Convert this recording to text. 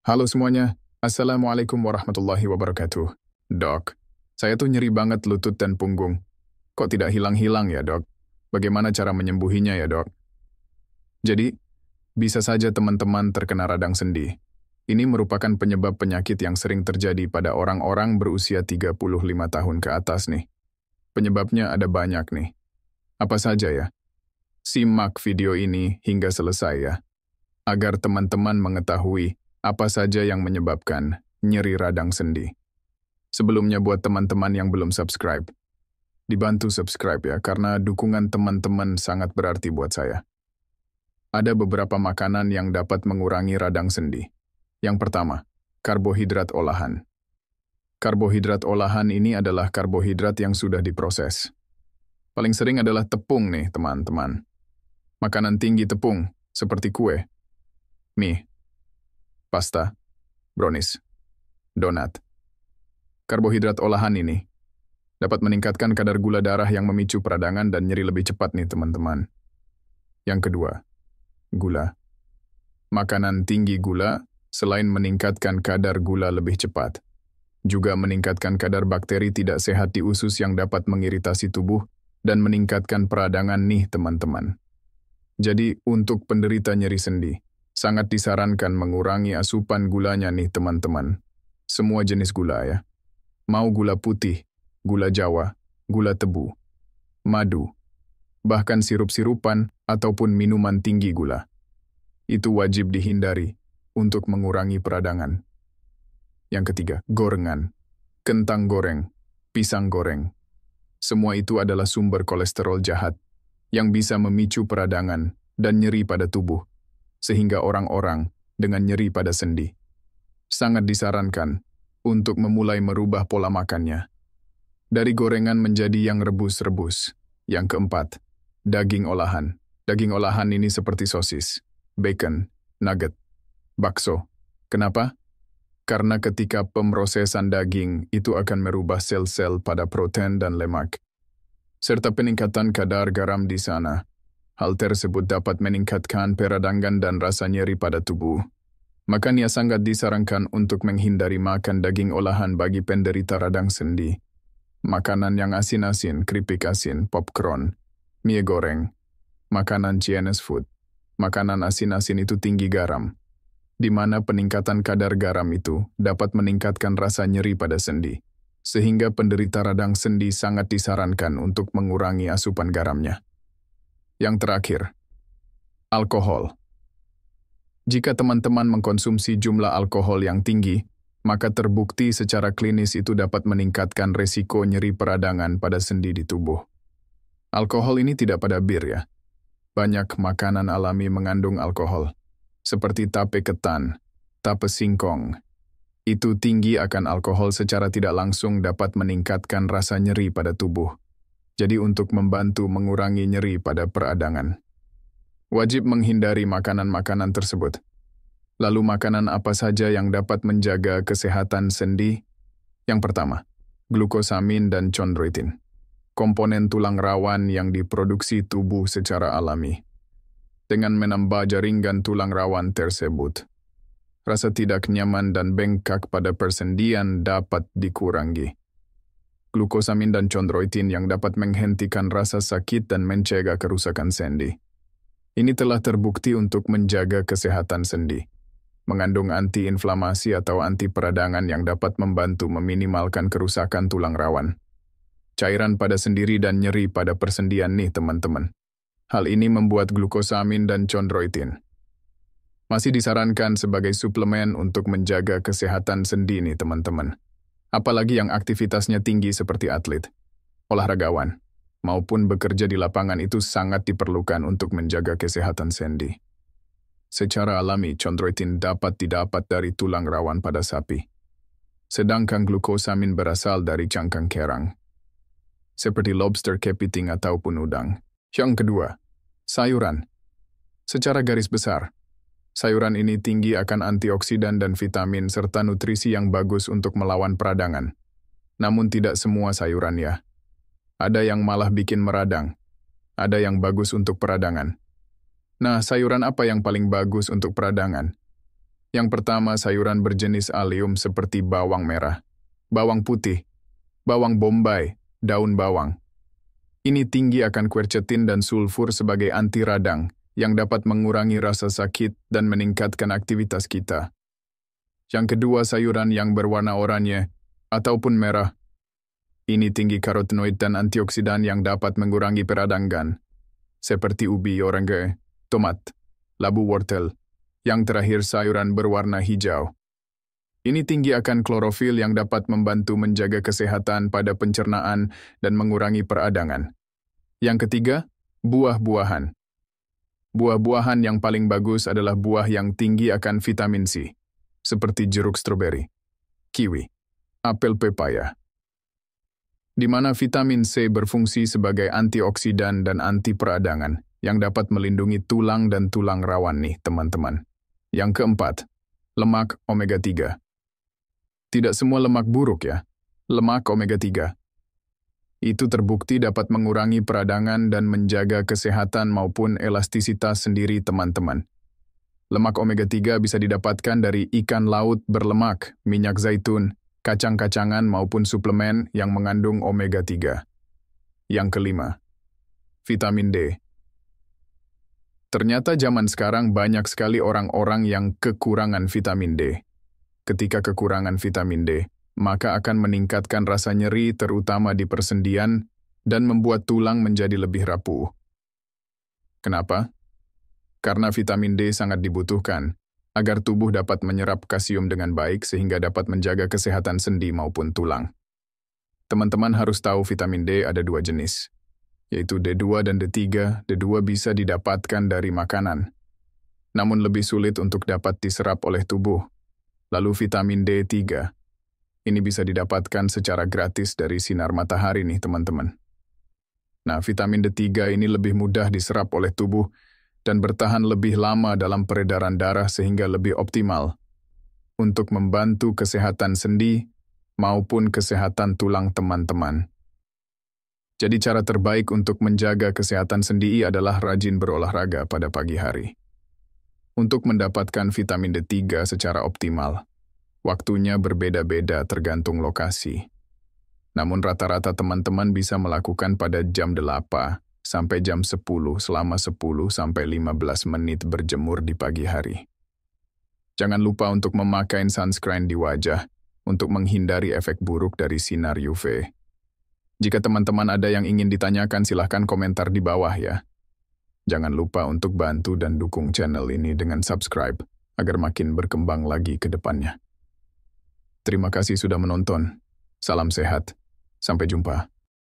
Halo semuanya, Assalamualaikum warahmatullahi wabarakatuh. Dok, saya tuh nyeri banget lutut dan punggung. Kok tidak hilang-hilang ya dok? Bagaimana cara menyembuhinya ya dok? Jadi, bisa saja teman-teman terkena radang sendi. Ini merupakan penyebab penyakit yang sering terjadi pada orang-orang berusia 35 tahun ke atas nih. Penyebabnya ada banyak nih. Apa saja ya? Simak video ini hingga selesai ya, agar teman-teman mengetahui apa saja yang menyebabkan nyeri radang sendi. Sebelumnya buat teman-teman yang belum subscribe, dibantu subscribe ya, karena dukungan teman-teman sangat berarti buat saya. Ada beberapa makanan yang dapat mengurangi radang sendi. Yang pertama, karbohidrat olahan. Karbohidrat olahan ini adalah karbohidrat yang sudah diproses. Paling sering adalah tepung nih teman-teman. Makanan tinggi tepung, seperti kue, mie, pasta, brownies, donat. Karbohidrat olahan ini dapat meningkatkan kadar gula darah yang memicu peradangan dan nyeri lebih cepat nih teman-teman. Yang kedua, gula. Makanan tinggi gula selain meningkatkan kadar gula lebih cepat, juga meningkatkan kadar bakteri tidak sehat di usus yang dapat mengiritasi tubuh dan meningkatkan peradangan nih teman-teman. Jadi untuk penderita nyeri sendi, sangat disarankan mengurangi asupan gulanya nih teman-teman. Semua jenis gula ya. Mau gula putih, gula Jawa, gula tebu, madu, bahkan sirup-sirupan ataupun minuman tinggi gula. Itu wajib dihindari untuk mengurangi peradangan. Yang ketiga, gorengan, kentang goreng, pisang goreng. Semua itu adalah sumber kolesterol jahat yang bisa memicu peradangan dan nyeri pada tubuh, sehingga orang-orang dengan nyeri pada sendi sangat disarankan untuk memulai merubah pola makannya. Dari gorengan menjadi yang rebus-rebus. Yang keempat, daging olahan. Daging olahan ini seperti sosis, bacon, nugget, bakso. Kenapa? Karena ketika pemrosesan daging itu akan merubah sel-sel pada protein dan lemak, serta peningkatan kadar garam di sana. Hal tersebut dapat meningkatkan peradangan dan rasa nyeri pada tubuh. Makanya sangat disarankan untuk menghindari makan daging olahan bagi penderita radang sendi. Makanan yang asin-asin, keripik asin, popcorn, mie goreng, makanan Chinese food. Makanan asin-asin itu tinggi garam, di mana peningkatan kadar garam itu dapat meningkatkan rasa nyeri pada sendi, sehingga penderita radang sendi sangat disarankan untuk mengurangi asupan garamnya. Yang terakhir, alkohol. Jika teman-teman mengkonsumsi jumlah alkohol yang tinggi, maka terbukti secara klinis itu dapat meningkatkan resiko nyeri peradangan pada sendi di tubuh. Alkohol ini tidak pada bir ya. Banyak makanan alami mengandung alkohol, seperti tape ketan, tape singkong. Itu tinggi akan alkohol secara tidak langsung dapat meningkatkan rasa nyeri pada tubuh. Jadi untuk membantu mengurangi nyeri pada peradangan, wajib menghindari makanan-makanan tersebut. Lalu makanan apa saja yang dapat menjaga kesehatan sendi? Yang pertama, glukosamin dan chondroitin. Komponen tulang rawan yang diproduksi tubuh secara alami. Dengan menambah jaringan tulang rawan tersebut, rasa tidak nyaman dan bengkak pada persendian dapat dikurangi. Glukosamin dan chondroitin yang dapat menghentikan rasa sakit dan mencegah kerusakan sendi. Ini telah terbukti untuk menjaga kesehatan sendi. Mengandung antiinflamasi atau anti peradangan yang dapat membantu meminimalkan kerusakan tulang rawan. Cairan pada sendiri dan nyeri pada persendian nih teman-teman. Hal ini membuat glukosamin dan chondroitin masih disarankan sebagai suplemen untuk menjaga kesehatan sendi nih teman-teman. Apalagi yang aktivitasnya tinggi seperti atlet, olahragawan, maupun bekerja di lapangan itu sangat diperlukan untuk menjaga kesehatan sendi. Secara alami, chondroitin dapat didapat dari tulang rawan pada sapi. Sedangkan glukosamin berasal dari cangkang kerang, seperti lobster, kepiting, ataupun udang. Yang kedua, sayuran. Secara garis besar, sayuran ini tinggi akan antioksidan dan vitamin serta nutrisi yang bagus untuk melawan peradangan. Namun tidak semua sayuran ya. Ada yang malah bikin meradang. Ada yang bagus untuk peradangan. Nah, sayuran apa yang paling bagus untuk peradangan? Yang pertama, sayuran berjenis alium seperti bawang merah, bawang putih, bawang bombay, daun bawang. Ini tinggi akan quercetin dan sulfur sebagai anti radang yang dapat mengurangi rasa sakit dan meningkatkan aktivitas kita. Yang kedua, sayuran yang berwarna oranye ataupun merah. Ini tinggi karotenoid dan antioksidan yang dapat mengurangi peradangan, seperti ubi orange, tomat, labu wortel. Yang terakhir, sayuran berwarna hijau. Ini tinggi akan klorofil yang dapat membantu menjaga kesehatan pada pencernaan dan mengurangi peradangan. Yang ketiga, buah-buahan. Buah-buahan yang paling bagus adalah buah yang tinggi akan vitamin C, seperti jeruk stroberi, kiwi, apel pepaya, di mana vitamin C berfungsi sebagai antioksidan dan anti peradangan yang dapat melindungi tulang dan tulang rawan nih, teman-teman. Yang keempat, lemak omega 3. Tidak semua lemak buruk ya, lemak omega 3. Itu terbukti dapat mengurangi peradangan dan menjaga kesehatan maupun elastisitas sendiri, teman-teman. Lemak omega 3 bisa didapatkan dari ikan laut berlemak, minyak zaitun, kacang-kacangan maupun suplemen yang mengandung omega 3. Yang kelima, vitamin D. Ternyata zaman sekarang banyak sekali orang-orang yang kekurangan vitamin D. Ketika kekurangan vitamin D, maka akan meningkatkan rasa nyeri terutama di persendian dan membuat tulang menjadi lebih rapuh. Kenapa? Karena vitamin D sangat dibutuhkan agar tubuh dapat menyerap kalsium dengan baik sehingga dapat menjaga kesehatan sendi maupun tulang. Teman-teman harus tahu vitamin D ada dua jenis, yaitu D2 dan D3. D2 bisa didapatkan dari makanan, namun lebih sulit untuk dapat diserap oleh tubuh. Lalu vitamin D3, ini bisa didapatkan secara gratis dari sinar matahari nih, teman-teman. Nah, vitamin D3 ini lebih mudah diserap oleh tubuh dan bertahan lebih lama dalam peredaran darah sehingga lebih optimal untuk membantu kesehatan sendi maupun kesehatan tulang, teman-teman. Jadi cara terbaik untuk menjaga kesehatan sendi adalah rajin berolahraga pada pagi hari. Untuk mendapatkan vitamin D3 secara optimal, waktunya berbeda-beda tergantung lokasi. Namun rata-rata teman-teman bisa melakukan pada jam 8 sampai jam 10 selama 10 sampai 15 menit berjemur di pagi hari. Jangan lupa untuk memakai sunscreen di wajah untuk menghindari efek buruk dari sinar UV. Jika teman-teman ada yang ingin ditanyakan, silahkan komentar di bawah ya. Jangan lupa untuk bantu dan dukung channel ini dengan subscribe agar makin berkembang lagi ke depannya. Terima kasih sudah menonton. Salam sehat. Sampai jumpa.